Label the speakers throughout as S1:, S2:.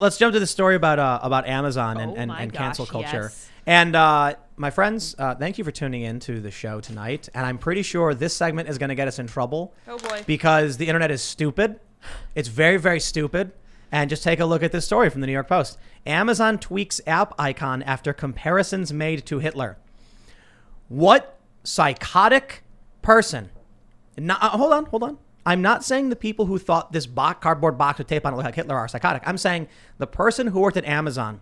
S1: Let's jump to the story about Amazon and cancel culture.
S2: Yes.
S1: And my friends, thank you for tuning in to the show tonight. And I'm pretty sure this segment is going to get us in trouble.
S2: Oh boy.
S1: Because the internet is stupid. It's very, very stupid. And just take a look at this story from the New York Post. Amazon tweaks app icon after comparisons made to Hitler. What psychotic person? Hold on. I'm not saying the people who thought this cardboard box with tape on it looked like Hitler are psychotic. I'm saying the person who worked at Amazon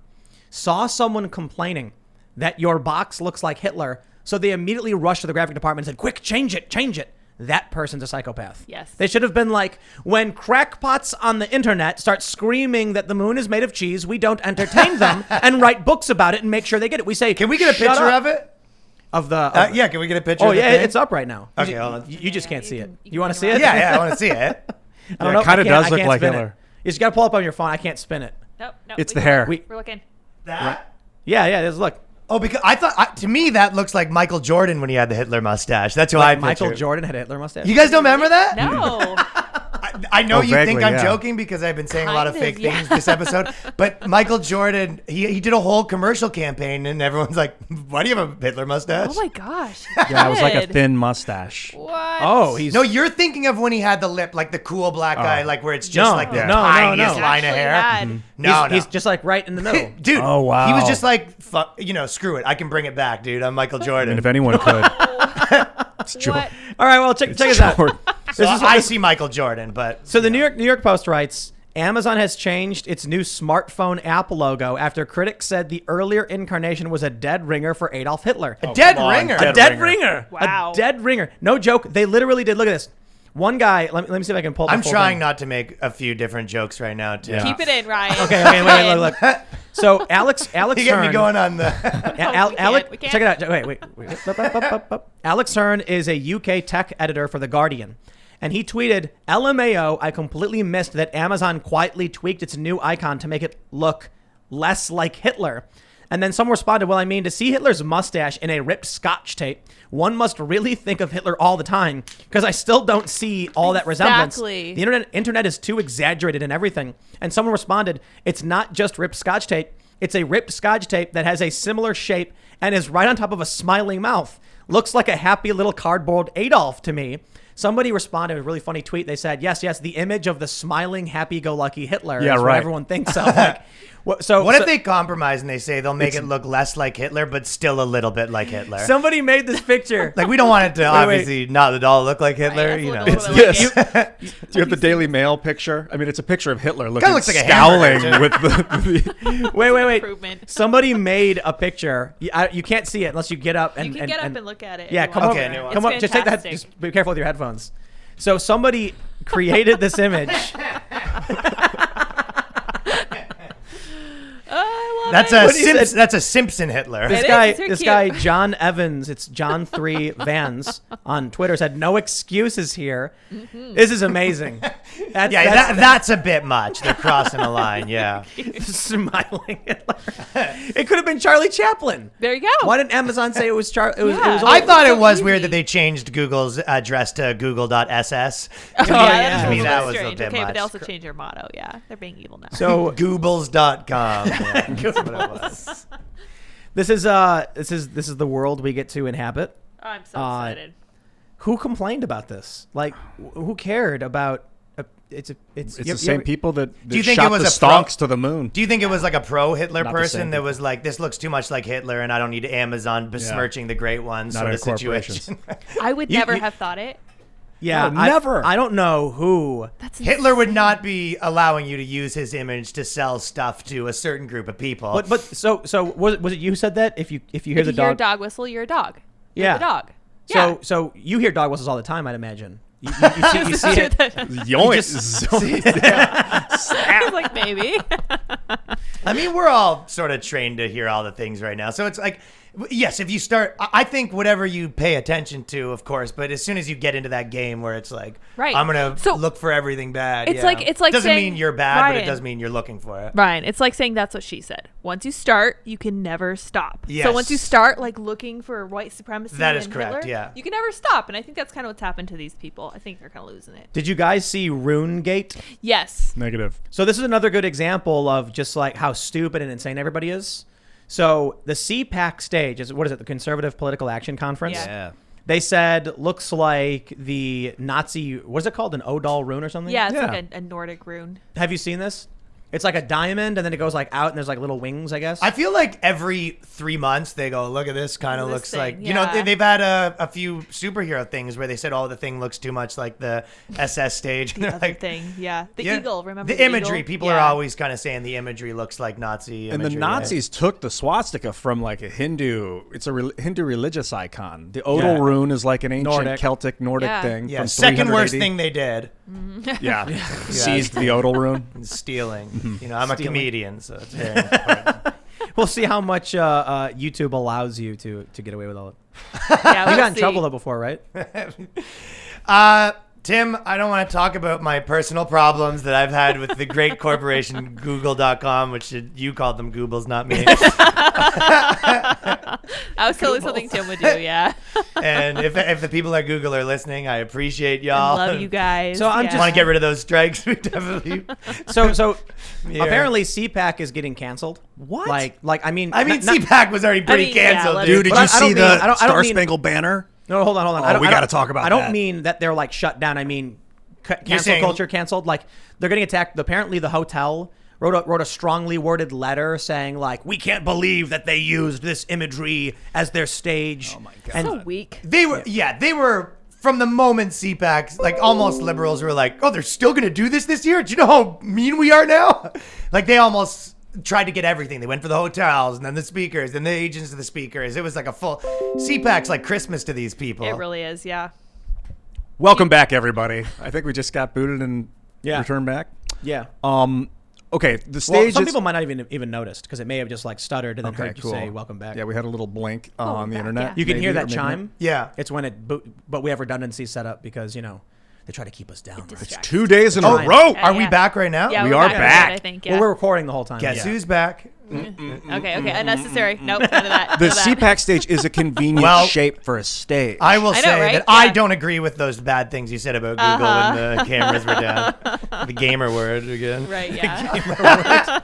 S1: saw someone complaining that your box looks like Hitler, so they immediately rushed to the graphic department and said, quick, change it. That person's a psychopath.
S2: Yes.
S1: They should have been like, when crackpots on the internet start screaming that the moon is made of cheese, we don't entertain them and write books about it and make sure they get it. We say,
S3: can we get a picture of it?
S1: Yeah,
S3: can we get a picture?
S1: Oh,
S3: of the
S1: yeah,
S3: thing?
S1: it's up right now.
S3: Okay, hold on.
S1: You just can't see it. You want to see it?
S3: Yeah, I want to see it.
S1: I don't know.
S4: It kind of does look
S1: can't
S4: like
S1: spin
S4: Hitler.
S1: it. You just got to pull up on your phone. I can't spin it.
S2: Nope.
S4: It's the hair.
S2: We're looking.
S3: That?
S1: Yeah, there's look.
S3: Oh, because I thought, to me, that looks like Michael Jordan when he had the Hitler mustache. That's who I pictured.
S1: Michael Jordan had a Hitler mustache.
S3: You guys don't remember that?
S2: No.
S3: I know you
S4: vaguely,
S3: think I'm
S4: yeah.
S3: joking because I've been saying a lot of
S2: Kind of,
S3: fake
S2: yeah.
S3: things this episode. But Michael Jordan, he did a whole commercial campaign, and everyone's like, "Why do you have a Hitler mustache?"
S2: Oh my gosh.
S4: Yeah, it was like a
S2: Did.
S4: thin mustache.
S2: What?
S1: Oh, he's
S3: No, you're thinking of when he had the lip, like the cool black guy, like where it's just
S1: No,
S3: like the
S1: no,
S3: tiniest
S1: no.
S3: line of
S2: Actually
S3: hair.
S2: had.
S3: No,
S1: he's just like right in the middle.
S3: dude.
S4: Oh, wow.
S3: He was just like, screw it. I can bring it back, dude. I'm Michael Jordan.
S4: And if anyone could, it's Jordan.
S2: What?
S1: All right, well, check this out.
S3: So I see Michael Jordan, but
S1: So the New York Post writes, Amazon has changed its new smartphone app logo after critics said the earlier incarnation was a dead ringer for Adolf Hitler.
S3: a dead
S4: come on,
S3: ringer.
S1: A dead ringer.
S2: Wow.
S1: A dead ringer. No joke. They literally did. Look at this. One guy, let me see if I can pull the
S3: I'm
S1: full
S3: trying
S1: thing.
S3: not to make a few different jokes right now, too.
S4: Yeah.
S2: Keep it in, Ryan.
S1: Okay, wait, look. So Alex
S3: You get
S1: Hearn.
S3: me going on the.
S2: We can't.
S1: Check it out. Wait. Alex Hearn is a UK tech editor for The Guardian. And he tweeted, LMAO, I completely missed that Amazon quietly tweaked its new icon to make it look less like Hitler. And then someone responded, well, I mean, to see Hitler's mustache in a ripped scotch tape, one must really think of Hitler all the time, because I still don't see all that resemblance.
S2: Exactly.
S1: The internet is too exaggerated in everything. And someone responded, it's not just ripped scotch tape. It's a ripped scotch tape that has a similar shape and is right on top of a smiling mouth. Looks like a happy little cardboard Adolf to me. Somebody responded with a really funny tweet. They said, yes, the image of the smiling, happy-go-lucky Hitler is what everyone thinks of. Like,
S3: What if they compromise and they say they'll make it look less like Hitler, but still a little bit like Hitler?
S1: somebody made this picture.
S3: Like, we don't want it to obviously not at all look like Hitler,
S2: Right,
S3: you know.
S2: that's a little bit like
S4: Yes. Do you have the Daily Mail picture? I mean, it's a picture of Hitler looking
S3: looks like a
S4: scowling
S3: hamburger,
S4: with the
S1: Wait.
S2: Improvement.
S1: Somebody made a picture. You can't see it unless you get up and
S2: You can get up and look at it.
S1: Yeah,
S2: if you
S1: come
S2: want
S1: up.
S2: to.
S1: Come
S2: It's
S1: up. Just take that.
S2: fantastic.
S1: Just be careful with your headphones. So somebody created this image.
S2: I love
S3: That's
S2: it.
S3: a
S1: What he said-
S3: that's a Simpson Hitler.
S1: This
S2: It
S1: guy,
S2: is. They're
S1: this
S2: cute.
S1: guy, John Evans, it's John 3 Vans on Twitter, said no excuses here. This is amazing.
S3: That's a bit much. They're crossing a line, yeah.
S1: Smiling Hitler. It could have been Charlie Chaplin.
S2: There you go.
S1: Why didn't Amazon say it was Charlie? It was.
S2: Yeah.
S1: It was
S3: I thought
S2: so
S3: it was
S2: easy.
S3: weird that they changed Google's address to google.ss.
S2: Yeah,
S1: yeah.
S2: that's
S3: To me,
S2: a
S3: that
S2: little
S3: was a
S2: strange.
S3: bit
S2: Okay, but they
S3: much.
S2: also changed their motto. Yeah, they're being evil now.
S1: so.
S3: Goobles.com. Yeah, that's what it was.
S1: This is the world we get to inhabit.
S2: Oh, I'm so excited.
S1: Who complained about this? Like, who cared about? It's
S4: the same people that
S3: Do you think
S4: shot
S3: it was
S4: the
S3: a pro-
S4: stonks to the moon.
S3: Do you think it was like a pro-Hitler
S4: Not the
S3: person
S4: same
S3: that
S4: people.
S3: was like, this looks too much like Hitler and I don't need Amazon besmirching the great ones
S4: Not
S3: sort
S4: in
S3: of situation?
S2: I would never have thought it.
S1: Yeah,
S4: No, never.
S1: I don't know who.
S2: That's
S3: Hitler would not be allowing you to use his image to sell stuff to a certain group of people.
S1: But so was it you who said that? If you hear
S2: If
S1: the
S2: you hear a
S1: dog,
S2: dog whistle, you're a dog. You're
S1: Yeah.
S2: the dog. Yeah.
S1: so you hear dog whistles all the time, I'd imagine. You see it.
S4: Yoinks.
S2: I was like, maybe.
S3: I mean, we're all sort of trained to hear all the things right now. So it's like, Yes, if you start, I think whatever you pay attention to, of course, but as soon as you get into that game where it's like,
S2: Right.
S3: I'm going
S2: So,
S3: to look for everything bad.
S2: it's like
S3: doesn't
S2: saying,
S3: mean you're bad, but it
S2: Ryan.
S3: does mean you're looking for it.
S2: Ryan, it's like saying that's what she said. Once you start, you can never stop.
S3: Yes.
S2: So once you start like looking for white supremacy,
S3: That is
S2: and
S3: correct,
S2: Hitler,
S3: yeah.
S2: you can never stop. And I think that's kind of what's happened to these people. I think they're kind of losing it.
S1: Did you guys see RuneGate?
S2: Yes.
S4: Negative.
S1: So this is another good example of just like how stupid and insane everybody is. So the CPAC stage is, what is it? The Conservative Political Action Conference.
S2: Yeah.
S1: They said looks like the Nazi. What is it called? An Odal rune or something?
S2: Yeah, it's
S4: Yeah.
S2: like a Nordic rune.
S1: Have you seen this? It's like a diamond, and then it goes like out, and there's like little wings, I guess.
S3: I feel like every 3 months they go, look at this, kind of
S2: This
S3: looks
S2: thing,
S3: like,
S2: yeah.
S3: they've had a few superhero things where they said, oh, the thing looks too much like the SS stage.
S2: The other thing, yeah. The
S3: Yeah.
S2: eagle, remember
S3: the imagery.
S2: eagle?
S3: People
S2: Yeah.
S3: are always kind of saying the imagery looks like Nazi
S4: And
S3: imagery.
S4: the Nazis took the swastika from like a Hindu. It's a Hindu religious icon. The Odal
S1: Yeah.
S4: rune is like an ancient
S1: Nordic.
S4: Celtic Nordic
S2: Yeah.
S4: thing.
S3: Yeah,
S4: from
S3: second worst
S4: 380.
S3: thing they did,
S4: Yeah. Seized the Odal rune.
S3: stealing. I'm a
S1: Stealing.
S3: comedian, so it's very important.
S1: We'll see how much YouTube allows you to get away with all it.
S2: Yeah,
S1: You
S2: we'll
S1: got in
S2: see.
S1: trouble though before, right?
S3: Tim, I don't want to talk about my personal problems that I've had with the great corporation Google.com, which you called them Goobles, not me.
S2: I was totally something Tim would do, yeah.
S3: And if the people at Google are listening, I appreciate y'all.
S2: Love you guys.
S1: So I'm
S2: yeah.
S1: just-
S3: Want to get rid of those strikes? We definitely.
S1: So
S3: Yeah.
S1: apparently CPAC is getting canceled.
S4: What?
S1: Like I mean,
S3: CPAC was already pretty
S2: yeah,
S3: canceled,
S2: let's-
S3: dude.
S4: Dude, did
S1: But
S4: you
S1: I don't
S4: see
S1: mean- I
S4: the
S1: don't
S4: Star
S1: mean-
S4: Spangled Banner?
S1: No, hold on.
S4: Oh, we gotta talk about
S1: I don't
S4: that.
S1: mean that they're like shut down. I mean, cancel
S3: saying-
S1: culture canceled. Like they're getting attacked. Apparently, the hotel wrote a strongly worded letter saying like, we can't believe that they used this imagery as their stage. Oh my god! And
S2: So weak.
S3: They were from the moment CPAC, like almost liberals were like, oh, they're still gonna do this year. Do you know how mean we are now? Like they almost tried to get everything. They went for the hotels and then the speakers and the agents of the speakers. It was like a full CPAC's like Christmas to these people.
S2: It really is, yeah.
S4: Welcome back, everybody. I think we just got booted and
S1: Yeah.
S4: returned back.
S1: yeah.
S4: Okay, the
S1: Well,
S4: stage.
S1: some
S4: is-
S1: people might not even noticed because it may have just like stuttered and then
S4: Okay,
S1: heard
S4: cool.
S1: you say "Welcome back."
S4: Yeah, we had a little blink on the
S2: back,
S4: internet.
S2: yeah.
S1: You can
S4: maybe,
S1: hear
S4: or
S1: that
S4: maybe
S1: chime.
S3: Yeah.
S1: It's when but we have redundancy set up because they try to keep us down. Right?
S2: distracts.
S4: 2 days in
S1: Oh,
S4: a row.
S2: Yeah,
S3: Are we
S2: yeah.
S3: back right now?
S2: Yeah,
S4: We
S2: we're
S4: are
S2: back.
S4: back.
S2: I think, yeah.
S1: Well, we're recording the whole time.
S3: Guess who's back?
S2: Okay, unnecessary. Nope, none of that.
S4: The
S2: none of that.
S4: CPAC stage is a convenient
S3: Well,
S4: shape for a stage.
S3: I will
S2: I know,
S3: say
S2: right?
S3: that I
S2: Yeah.
S3: don't agree with those bad things you said about Google when the cameras were down. The gamer word again.
S2: Right, yeah.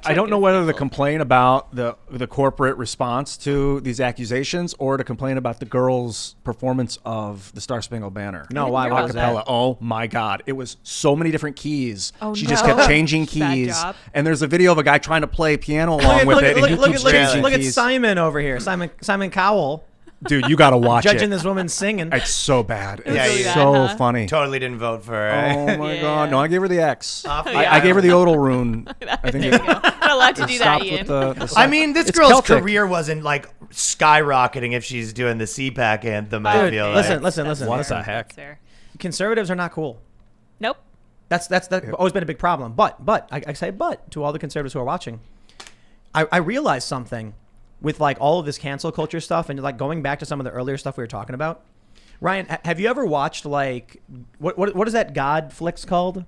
S4: I don't know whether to complain about the corporate response to these accusations or to complain about the girls' performance of the Star Spangled Banner.
S1: No,
S2: didn't
S1: why?
S2: hear
S1: Why
S2: about
S1: was
S2: that.
S1: that?
S4: Oh my God. It was so many different keys.
S2: Oh,
S4: she just
S2: no.
S4: kept changing
S2: Bad
S4: keys.
S2: job.
S4: And there's a video of a guy trying to play piano along with it. And he keeps changing
S1: look at
S4: keys.
S1: Simon over here. Simon Cowell
S4: Dude, you got to watch
S1: judging
S4: it.
S1: this woman singing.
S4: It's so bad. It's
S3: Yeah,
S2: really bad,
S4: so
S2: huh?
S4: funny.
S3: Totally didn't vote for her.
S4: Oh my
S2: Yeah,
S4: God.
S2: yeah.
S4: No, I gave her the X.
S3: Off the
S4: I gave her the
S3: island.
S4: Odal rune. I think
S2: There you go. Not allowed to do that,
S4: stopped
S2: Ian.
S4: with the
S3: I mean, this
S4: It's
S3: girl's
S4: Celtic.
S3: career wasn't like skyrocketing if she's doing the CPAC anthem. I
S1: Dude,
S3: feel
S1: listen,
S3: like.
S1: listen.
S4: What
S1: listen.
S4: the heck?
S2: That's fair.
S1: Conservatives are not cool.
S2: Nope.
S1: That's always been a big problem. But I say but to all the conservatives who are watching. I realized something with like all of this cancel culture stuff and like going back to some of the earlier stuff we were talking about. Ryan, have you ever watched like what is that God flicks called?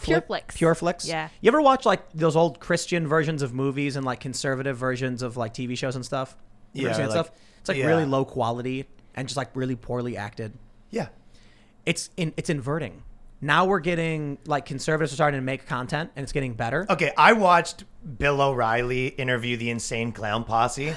S2: Pure Flicks.
S1: Pure Flicks.
S2: Yeah.
S1: You ever watch like those old Christian versions of movies and like conservative versions of like TV shows and stuff? You ever
S3: Yeah,
S1: seen that
S3: like-
S1: stuff? It's like
S3: yeah.
S1: really low quality and just like really poorly acted.
S3: Yeah.
S1: It's inverting. Now we're getting like conservatives are starting to make content and it's getting better.
S3: Okay, I watched Bill O'Reilly interview the Insane Clown Posse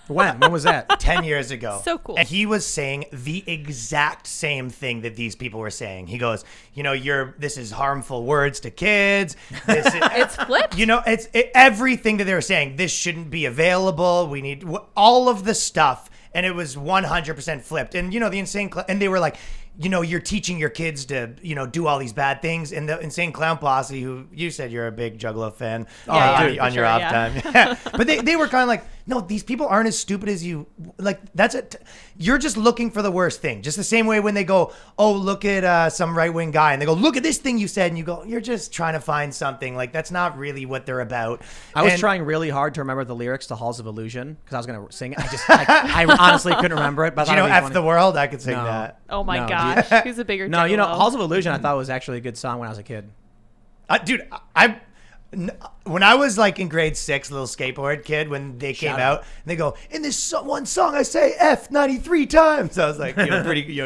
S1: When was that?
S3: 10 years ago.
S2: So cool.
S3: And he was saying the exact same thing that these people were saying. He goes, this is harmful words to kids. This is,
S2: It's flipped.
S3: it's everything that they were saying. This shouldn't be available. We need all of the stuff. And it was 100% flipped. And, the Insane and they were like, you're teaching your kids to, do all these bad things. And the Insane Clown Posse, who you said you're a big Juggalo fan
S2: Yeah,
S3: on
S2: for
S3: your
S2: sure,
S3: off
S2: yeah.
S3: time. Yeah. But they were kind of like, no, these people aren't as stupid as you. Like, that's it. You're just looking for the worst thing. Just the same way when they go, oh, look at some right-wing guy, and they go, look at this thing you said, and you go, you're just trying to find something. Like, that's not really what they're about.
S1: I was trying really hard to remember the lyrics to Halls of Illusion because I was going to sing it. I honestly couldn't remember it. But
S3: you know, F the World? I could sing
S1: No.
S3: that.
S2: Oh my
S1: No,
S2: gosh, who's a bigger?
S1: No, you know,
S2: Gigolo?
S1: Halls of Illusion I thought was actually a good song when I was a kid.
S3: Dude, when I was like in grade 6, little skateboard kid, when they came
S1: Shout
S3: out, and they go, in this one song I say F 93 times. I was like, pretty,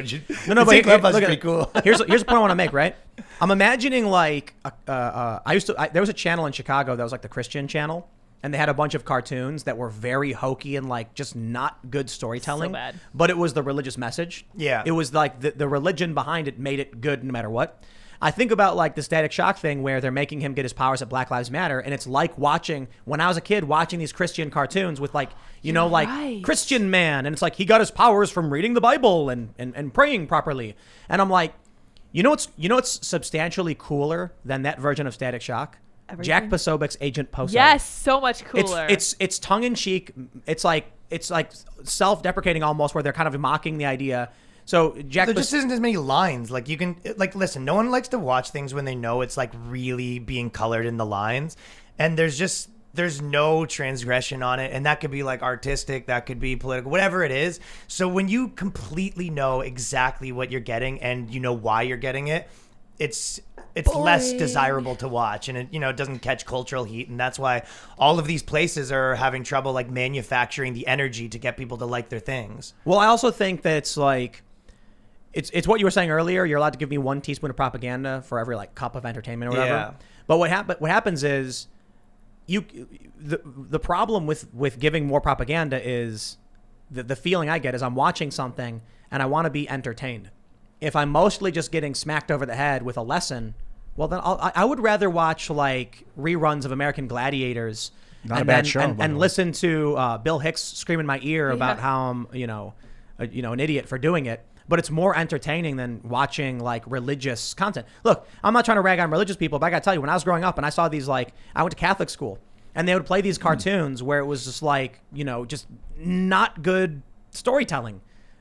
S1: No, but
S3: Clubhouse
S1: look
S3: is
S1: at
S3: pretty
S1: it.
S3: cool.
S1: Here's a point I want to make, right? I'm imagining like there was a channel in Chicago that was like the Christian channel, and they had a bunch of cartoons that were very hokey and like just not good storytelling.
S2: So bad.
S1: But it was the religious message.
S3: Yeah.
S1: It was like the religion behind it made it good no matter what. I think about like the Static Shock thing where they're making him get his powers at Black Lives Matter, and it's like watching when I was a kid watching these Christian cartoons with like like
S2: right.
S1: Christian man, and it's like he got his powers from reading the Bible and praying properly, and I'm like, you know what's substantially cooler than that version of Static Shock?
S2: Everything?
S1: Jack Posobiec's Agent Poso.
S2: Yes, so much cooler.
S1: It's tongue in cheek. It's like self-deprecating almost, where they're kind of mocking the idea. So Jack,
S3: There just isn't as many lines. Like, you can, like, listen, no one likes to watch things when they know it's like really being colored in the lines, and there's no transgression on it, and that could be like artistic, that could be political, whatever it is. So when you completely know exactly what you're getting and you know why you're getting it, it's less desirable to watch, and it doesn't catch cultural heat, and that's why all of these places are having trouble like manufacturing the energy to get people to like their things.
S1: Well, I also think that it's like it's what you were saying earlier. You're allowed to give me 1 teaspoon of propaganda for every like cup of entertainment or whatever.
S3: Yeah.
S1: But what happens is the problem with giving more propaganda is the feeling I get is I'm watching something and I want to be entertained. If I'm mostly just getting smacked over the head with a lesson, well, then I would rather watch like reruns of American Gladiators
S4: Not a bad show, by the
S1: and
S4: way.
S1: listen to Bill Hicks scream in my ear about how I'm an idiot for doing it. But it's more entertaining than watching like religious content. Look, I'm not trying to rag on religious people, but I got to tell you, when I was growing up and I saw these, like, I went to Catholic school and they would play these cartoons where it was just like, just not good storytelling,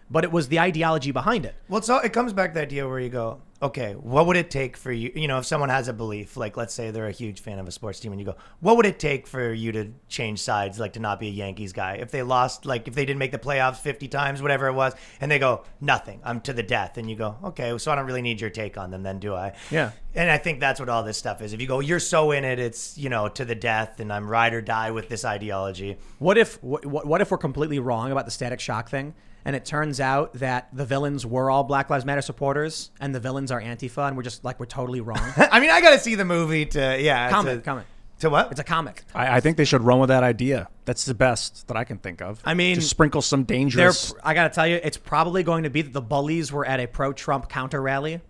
S1: but it was the ideology behind it.
S3: Well, so it comes back to the idea where you go, okay, what would it take for you? If someone has a belief, like let's say they're a huge fan of a sports team, and you go, what would it take for you to change sides, like to not be a Yankees guy? If they lost, like if they didn't make the playoffs 50 times, whatever it was, and they go, nothing, I'm to the death. And you go, okay, so I don't really need your take on them then, do I?
S1: Yeah.
S3: And I think that's what all this stuff is. If you go, you're so in it, it's, to the death, and I'm ride or die with this ideology.
S1: What if we're completely wrong about the Static Shock thing? And it turns out that the villains were all Black Lives Matter supporters, and the villains are Antifa, and we're just like, we're totally wrong.
S3: I mean, I got to see the movie to,
S1: Comic.
S3: To what?
S1: It's a comic.
S4: I think they should run with that idea. That's the best that I can think of.
S1: I mean,
S4: just sprinkle some dangerous.
S1: I got to tell you, it's probably going to be that the bullies were at a pro-Trump counter rally.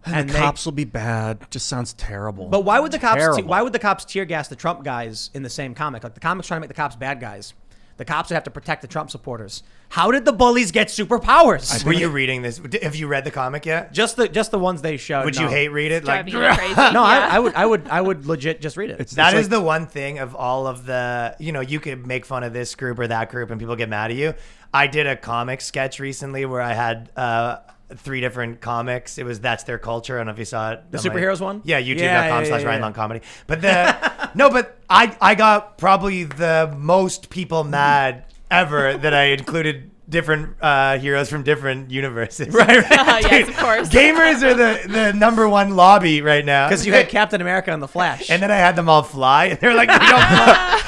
S4: And the cops will be bad. Just sounds terrible.
S1: But why would the cops?
S4: Terrible.
S1: Why would the cops tear gas the Trump guys in the same comic? Like the comic's trying to make the cops bad guys. The cops would have to protect the Trump supporters. How did the bullies get superpowers?
S3: Were you reading this? Have you read the comic yet?
S1: Just the ones they showed.
S3: Would
S1: no.
S3: you hate read it?
S2: Driving
S3: Like,
S2: you crazy.
S1: No,
S2: Yeah.
S1: I would legit just read it.
S3: that is the one thing of all of the, you could make fun of this group or that group and people get mad at you. I did a comic sketch recently where I had 3 different comics. It was That's Their Culture. I don't know if you saw it.
S1: The superheroes one?
S3: Yeah, youtube.com
S1: Yeah.
S3: /Ryan Long Comedy. But no, but I got probably the most people mad ever that I included different heroes from different universes.
S1: right.
S2: Yes, of course.
S3: Gamers are the number one lobby right now.
S1: Because you had Captain America and the Flash.
S3: And then I had them all fly, and they're like, they don't fly.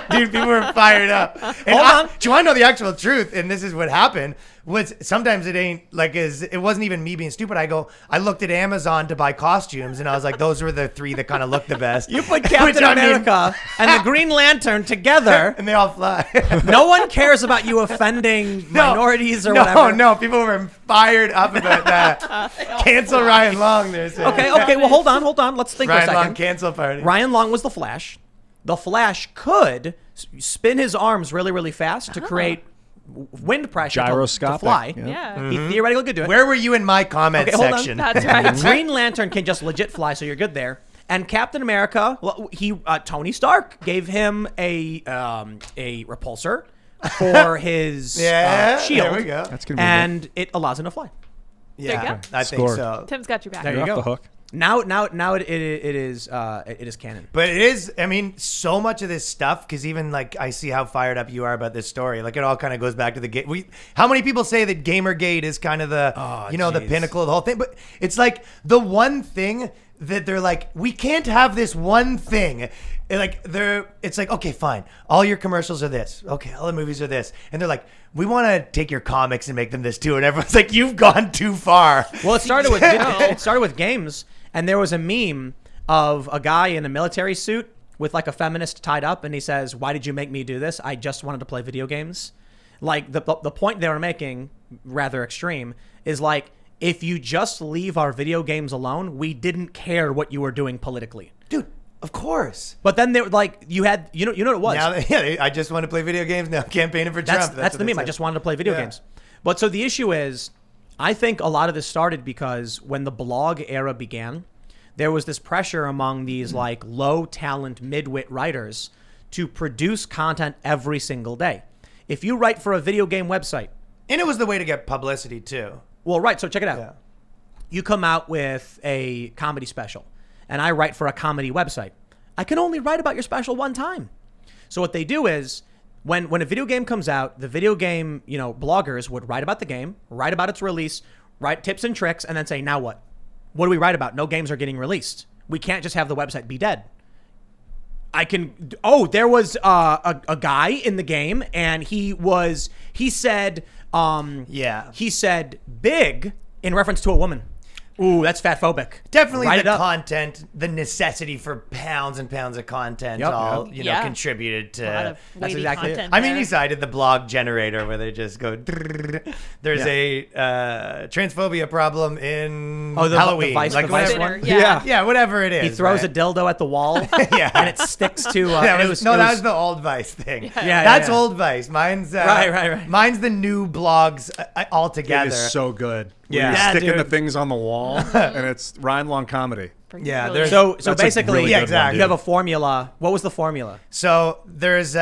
S3: Dude, people were fired up. And
S1: Hold on.
S3: Do you want to know the actual truth? And this is what happened. Was sometimes it ain't like it wasn't even me being stupid. I looked at Amazon to buy costumes, and I was like, those were the 3 that kind of looked the best.
S1: You put Captain America and the Green Lantern together.
S3: and they all fly.
S1: No one cares about you offending minorities or whatever.
S3: No, people were fired up about that. Cancel Ryan Long. They're saying.
S1: Okay. Well, hold on. Let's think for a
S3: Ryan
S1: second.
S3: Long cancel party.
S1: Ryan Long was the Flash. The Flash could spin his arms really, really fast to create wind pressure to
S4: Gyroscopic,
S1: fly.
S2: Yeah.
S1: He theoretically could do it.
S3: Where were you in my comment
S1: Okay, hold on.
S3: section?
S2: That's right.
S1: Green Lantern can just legit fly, so you're good there. And Captain America, well, Tony Stark gave him a repulsor for his shield.
S3: There we go.
S4: That's convenient.
S1: And it allows him to fly.
S3: Yeah,
S2: There you go.
S3: I think
S4: Scored.
S3: so.
S2: Tim's got your back.
S1: There
S4: You're
S1: you
S4: off
S1: go.
S4: the hook.
S1: Now it is canon.
S3: But it is, I mean, so much of this stuff, because even like I see how fired up you are about this story. Like it all kind of goes back to the game. How many people say that Gamergate is kind of the, the pinnacle of the whole thing? But it's like the one thing that they're like, we can't have this one thing. It's like, okay, fine. All your commercials are this. Okay, all the movies are this. And they're like, we want to take your comics and make them this too. And everyone's like, you've gone too far.
S1: Well, it started with games, and there was a meme of a guy in a military suit with like a feminist tied up, and he says, "Why did you make me do this? I just wanted to play video games." Like the point they were making, rather extreme, is like, if you just leave our video games alone, we didn't care what you were doing politically.
S3: Dude, of course.
S1: But then they were like, you know what it was.
S3: Now, I just want to play video games now. Campaigning for
S1: That's
S3: Trump.
S1: the meme. I just wanted to play video games. But so the issue is, I think a lot of this started because when the blog era began, there was this pressure among these like low talent midwit writers to produce content every single day. If you write for a video game website,
S3: and it was the way to get publicity too.
S1: well, right. So check it out.
S3: Yeah.
S1: You come out with a comedy special, and I write for a comedy website. I can only write about your special one time. So what they do is, when a video game comes out, the video game, bloggers would write about the game, write about its release, write tips and tricks, and then say, now what? What do we write about? No games are getting released. We can't just have the website be dead. There was a guy in the game, and he said big in reference to a woman. Ooh, that's fat phobic.
S3: Definitely
S1: Write
S3: the
S1: it up.
S3: content, the necessity for pounds and pounds of content all, contributed
S2: A lot
S3: to.
S2: of weighty
S1: exactly it.
S2: content
S3: I mean,
S2: there.
S3: you cited the blog generator where they just go, there's a transphobia problem in
S1: Oh, the
S3: Halloween.
S1: Vice
S3: like
S1: one?
S3: whatever,
S2: Yeah.
S3: yeah, whatever it is.
S1: He throws
S3: right?
S1: a dildo at the wall,
S3: Yeah.
S1: and it sticks to.
S3: That was the old Vice thing.
S1: Yeah,
S3: That's
S1: yeah.
S3: old Vice. Mine's
S1: Right.
S3: Mine's the new blogs
S4: It
S3: altogether.
S4: is so good.
S3: Yeah.
S4: You're
S3: Yeah,
S4: sticking
S1: dude.
S4: the things on the wall, and it's Ryan Long comedy.
S3: Yeah,
S2: Really-
S1: So
S4: That's a
S1: basically,
S4: really good one,
S3: exactly.
S1: you have a formula. What was the formula?
S3: So there's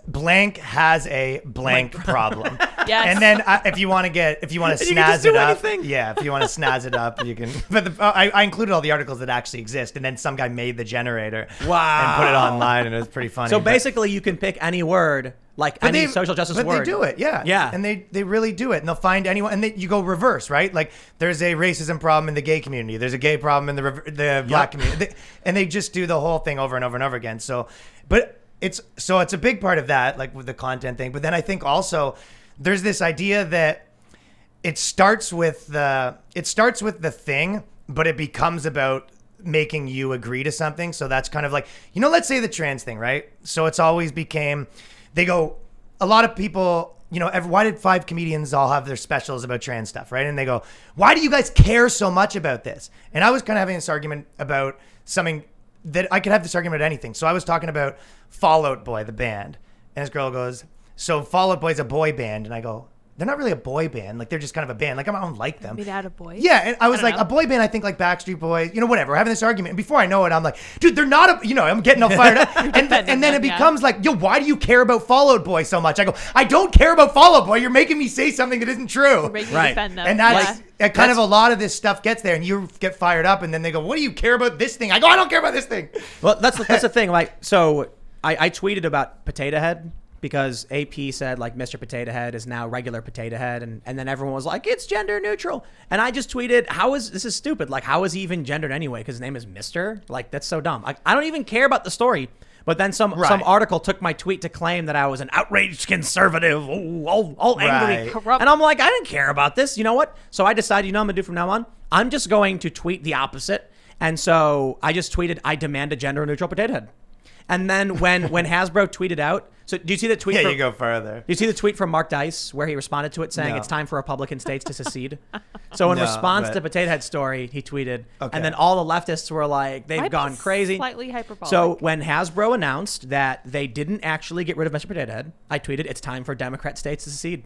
S3: blank has a blank problem.
S2: Yes.
S3: And then if you want to snazz
S1: you can just
S3: it
S1: do
S3: up,
S1: anything.
S3: yeah, if you want to snazz it up, you can. But I included all the articles that actually exist, and then some guy made the generator,
S1: Wow.
S3: and put it online, and it was pretty funny.
S1: So
S3: But-
S1: basically, you can pick any word, like
S3: but
S1: any
S3: they-
S1: social justice
S3: but
S1: word.
S3: they do it, yeah,
S1: Yeah.
S3: and they really do it, and they'll find anyone, and you go reverse, right? Like there's a racism problem in the gay community, there's a gay problem in the black community, and they just do the whole thing over and over and over again. So, but it's a big part of that, like with the content thing. But then I think also there's this idea that it starts with the thing, but it becomes about making you agree to something. So that's kind of like, let's say the trans thing, right? So it's always became, they go, a lot of people, why did 5 comedians all have their specials about trans stuff, right? And they go, why do you guys care so much about this? And I was kind of having this argument about something that I could have this argument about anything. So I was talking about Fall Out Boy, the band. And this girl goes, so Fall Out Boy's a boy band. And I go, they're not really a boy band. Like, they're just kind of a band. Like, I don't like them.
S2: Made out of boys.
S3: Yeah, and I was
S2: I don't
S3: like,
S2: know.
S3: a boy band, I think like Backstreet Boys, whatever. We're having this argument. And before I know it, I'm like, dude, they're not I'm getting all fired up. And then it
S2: them, yeah.
S3: becomes like, yo, why do you care about Fall Out Boy so much? I go, I don't care about Fall Out Boy. You're making me say something that isn't true.
S2: Make me
S1: Right.
S2: defend them.
S3: And that's
S2: Yeah.
S3: kind of a lot of this stuff gets there, and you get fired up, and then they go, what do you care about this thing? I go, I don't care about this thing.
S1: Well, that's the thing. Like, so I tweeted about Potato Head because AP said like Mr. Potato Head is now regular Potato Head, and then everyone was like, it's gender neutral. And I just tweeted, this is stupid. Like, how is he even gendered anyway? Because his name is Mr. Like, that's so dumb. I don't even care about the story. But then some article took my tweet to claim that I was an outraged conservative, all angry.
S3: Right.
S2: Corrupt.
S1: And I'm like, I didn't care about this. You know what? So I decided, what I'm going to do from now on? I'm just going to tweet the opposite. And so I just tweeted, I demand a gender neutral potato head. And then when Hasbro tweeted out, so do you see the tweet?
S3: Yeah, you go further.
S1: Do you see the tweet from Mark Dice where he responded to it saying
S3: No.
S1: it's time for Republican states to secede? So in
S3: No,
S1: response
S3: but-
S1: to Potato Head story, he tweeted,
S3: Okay.
S1: and then all the leftists were like, they've
S2: Might be
S1: gone crazy.
S2: Slightly hyperbolic.
S1: So when Hasbro announced that they didn't actually get rid of Mr. Potato Head, I tweeted, it's time for Democrat states to secede.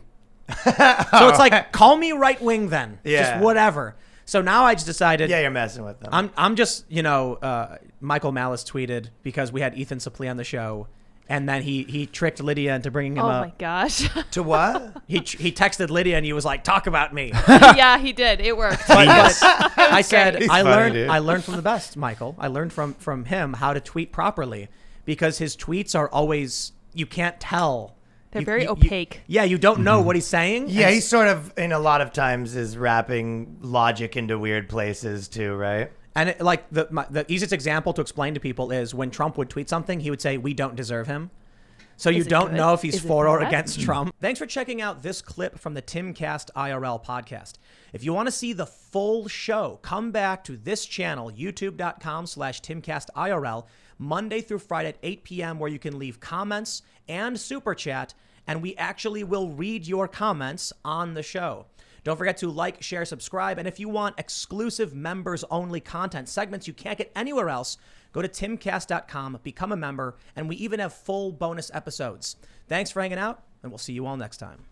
S1: So it's like, call me right wing then.
S3: Yeah.
S1: Just whatever. So now I just decided.
S3: Yeah, you're messing with them.
S1: I'm just, Michael Malice tweeted because we had Ethan Suplee on the show, and then he tricked Lydia into bringing him
S2: Oh
S1: up.
S2: my gosh.
S3: To what?
S1: He texted Lydia and he was like, "Talk about me."
S2: Yeah, he did. It worked.
S1: But I said,
S3: He's
S1: I
S3: funny,
S1: learned
S3: dude.
S1: I learned from the best, Michael. I learned from him how to tweet properly because his tweets are always, you can't tell.
S2: They're very opaque.
S1: Yeah, you don't know what he's saying.
S3: Yeah,
S1: and
S3: he sort of, in a lot of times, is wrapping logic into weird places too, right?
S1: And the easiest example to explain to people is when Trump would tweet something, he would say, "We don't deserve him." So you
S2: Is it
S1: don't
S2: good?
S1: know if he's
S2: Is it
S1: for or
S2: bad?
S1: against Trump. Thanks for checking out this clip from the Timcast IRL podcast. If you want to see the full show, come back to this channel, youtube.com/TimcastIRL, Monday through Friday at 8 p.m., where you can leave comments and super chat, and we actually will read your comments on the show. Don't forget to like, share, subscribe, and if you want exclusive members-only content, segments you can't get anywhere else, go to timcast.com, become a member, and we even have full bonus episodes. Thanks for hanging out, and we'll see you all next time.